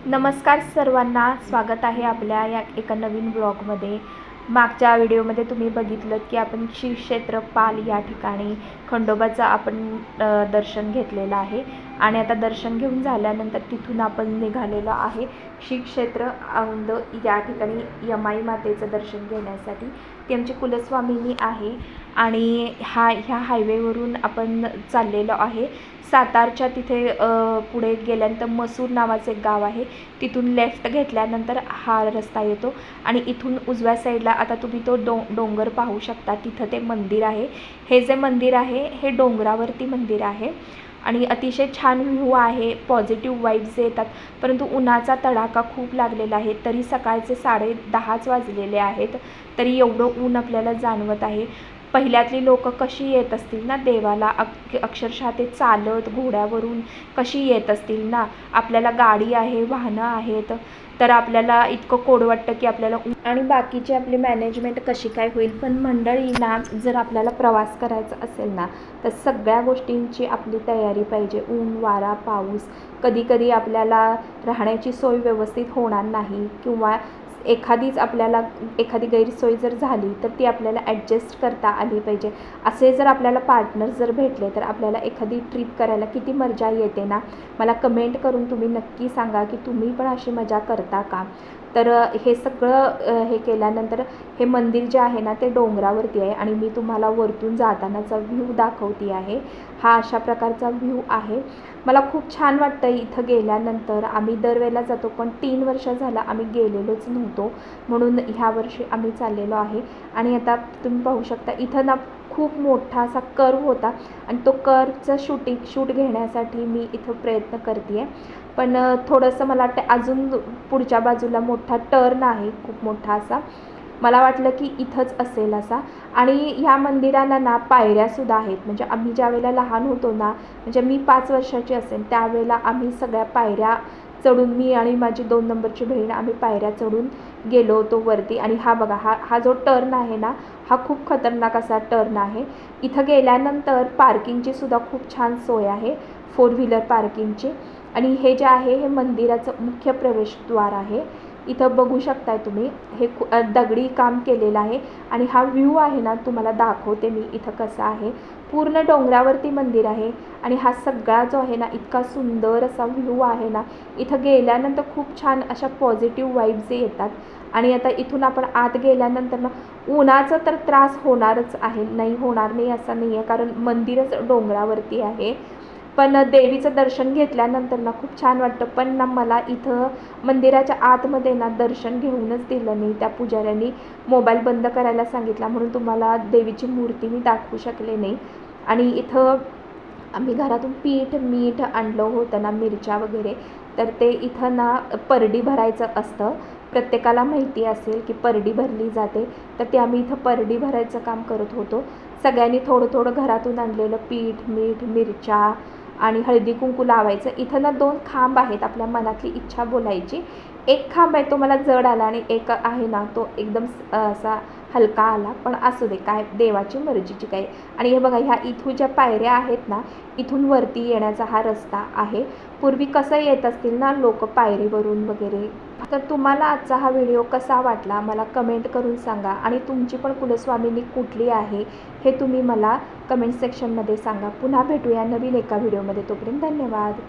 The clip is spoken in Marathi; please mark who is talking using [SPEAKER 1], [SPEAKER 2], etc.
[SPEAKER 1] नमस्कार सर्वांना, स्वागत आहे आपल्या या एका नवीन ब्लॉगमध्ये। मागच्या व्हिडिओमध्ये तुम्ही बघितलं की आपण श्री क्षेत्र पाल या ठिकाणी खंडोबाचं आपण दर्शन घेतलेलं आहे आणि आता दर्शन घेऊन झाल्यानंतर तिथून आपण निघालेलो आहे श्री क्षेत्र औंध या ठिकाणी यमाई मातेचं दर्शन घेण्यासाठी। ती आमची कुलस्वामिनी आहे आणि ह्या हायवेवरून आपण चाललेलो आहे। सातारच्या तिथे पुढे गेल्यानंतर मसूर नावाचे एक गाव आहे, तिथून लेफ्ट घेतल्यानंतर हा रस्ता येतो आणि इथून उजव्या साईडला आता तुम्ही तो डोंगर पाहू शकता, तिथं ते मंदिर आहे। हे जे मंदिर आहे हे डोंगरावरती मंदिर आहे आणि अतिशय छान व्ह्यू आहे, पॉझिटिव्ह वाईब्स येतात। परंतु उन्हाचा तडाखा खूप लागलेला आहे, तरी सकाळचे 10:30 वाजलेले आहेत, तरी एवढं ऊन आपल्याला जाणवत आहे। पहिल्यातली लोक कशी येत असतील ना देवाला, अक्षरशः ते चालत घोड्यावरून कशी येत असतील ना। आपल्याला गाडी आहे, वाहनं आहेत, तर आपल्याला इतकं कोड वाटतं की आपल्याला आणि बाकीची आपली मॅनेजमेंट कशी काय होईल। पण मंडळींना जर आपल्याला प्रवास करायचा असेल ना तर सगळ्या गोष्टींची आपली तयारी पाहिजे। ऊन वारा पाऊस, कधी आपल्याला राहण्याची सोय व्यवस्थित होणार नाही किंवा आपल्याला एखादी गैरसोय जर झाली तर ती आपल्याला ॲडजस्ट करता आली पाहिजे। असे जर आपल्याला पार्टनर जर भेटले तर आपल्याला एखादी ट्रिप करायला किती मजा येते ना। मला कमेंट करून तुम्ही नक्की सांगा की तुम्ही पण अशी मजा करता का। तर हे सगळं हे केल्यानंतर हे मंदिर जे आहे ना ते डोंगरावरती आहे आणि मी तुम्हाला वरतून जातानाचा व्ह्यू दाखवते आहे। हा अशा प्रकारचा व्ह्यू आहे। मला खूप छान वाटतं इथं गेल्यानंतर। आम्ही दरवेळेला जातो पण 3 वर्ष झालं आम्ही गेलेलोच नव्हतो, म्हणून ह्या वर्षी आम्ही चाललेलो आहे। आणि आता तुम्ही पाहू शकता इथं ना खूप मोठा असा कर्व होता आणि तो कर्वचं शूट घेण्यासाठी मी इथं प्रयत्न करते आहे, पण थोडंसं मला वाटतं अजून पुढच्या बाजूला मोठा टर्न आहे, खूप मोठा असा। मला वाटलं की इथंच असेल असा। आणि ह्या मंदिराला ना पायऱ्यासुद्धा आहेत, म्हणजे आम्ही ज्यावेळेला लहान होतो ना, म्हणजे मी 5 वर्षाची असेल त्यावेळेला आम्ही सगळ्या पायऱ्या चढून, मी आणि माझी 2 नंबरची बहीण आम्ही पायऱ्या चढून गेलो होतो वरती। आणि हा बघा, हा जो टर्न आहे ना हा खूप खतरनाक असा टर्न आहे। इथं गेल्यानंतर पार्किंगची सुद्धा खूप छान सोय आहे, 4 व्हीलर पार्किंगची। आणि हे जे आहे हे मंदिराचं मुख्य प्रवेशद्वार आहे। इथं बघू शकताय तुम्ही हे दगडी काम केलेलं आहे आणि हा व्ह्यू आहे ना तुम्हाला दाखवते मी इथं कसा आहे। पूर्ण डोंगरावरती मंदिर आहे आणि हा सगळा जो आहे ना इतका सुंदर असा व्ह्यू आहे ना। इथं गेल्यानंतर खूप छान अशा पॉझिटिव्ह वाईब्स येतात। आणि आता इथून आपण आत गेल्यानंतर ना उन्हाचा तर त्रास होणारच आहे, नाही होणार नाही असं नाही आहे, कारण मंदिरच डोंगरावरती आहे। पण देवीचं दर्शन घेतल्यानंतर ना खूप छान वाटतं। पण ना मला इथं मंदिराच्या आतमध्ये ना दर्शन घेऊनच दिलं नाही, त्या पुजाऱ्यांनी मोबाईल बंद करायला सांगितला, म्हणून तुम्हाला देवीची मूर्ती मी दाखवू शकले नाही। आणि इथं आम्ही घरातून पीठ मीठ आणलं होतं ना, मिरच्या वगैरे, तर ते इथं ना परडी भरायचं असतं। प्रत्येकाला माहिती असेल की परडी भरली जाते, तर ते आम्ही इथं परडी भरायचं काम करत होतो। सगळ्यांनी थोडं घरातून आणलेलं पीठ मीठ मिरच्या आणि हळदी कुंकू लावायचं। इथं ना 2 खांब आहेत, आपल्या मनातली इच्छा बोलायची। एक खांब आहे तो मला जड आला आणि एक आहे ना तो एकदम असा हलका आला, पण असू दे, काय देवाची मर्जीची काय। आणि हे बघा, ह्या इथून ज्या पायऱ्या आहेत ना, इथून वरती येण्याचा हा रस्ता आहे। पूर्वी कसं येत असतील ना लोक पायरीवरून वगैरे। तर तुम्हाला आजचा हा व्हिडिओ कसा वाटला मला कमेंट करून सांगा आणि तुमची पण कुलस्वामिनी कुठली आहे हे तुम्ही मला कमेंट सेक्शनमध्ये सांगा। पुन्हा भेटूया नवीन एका व्हिडिओमध्ये, तोपर्यंत धन्यवाद।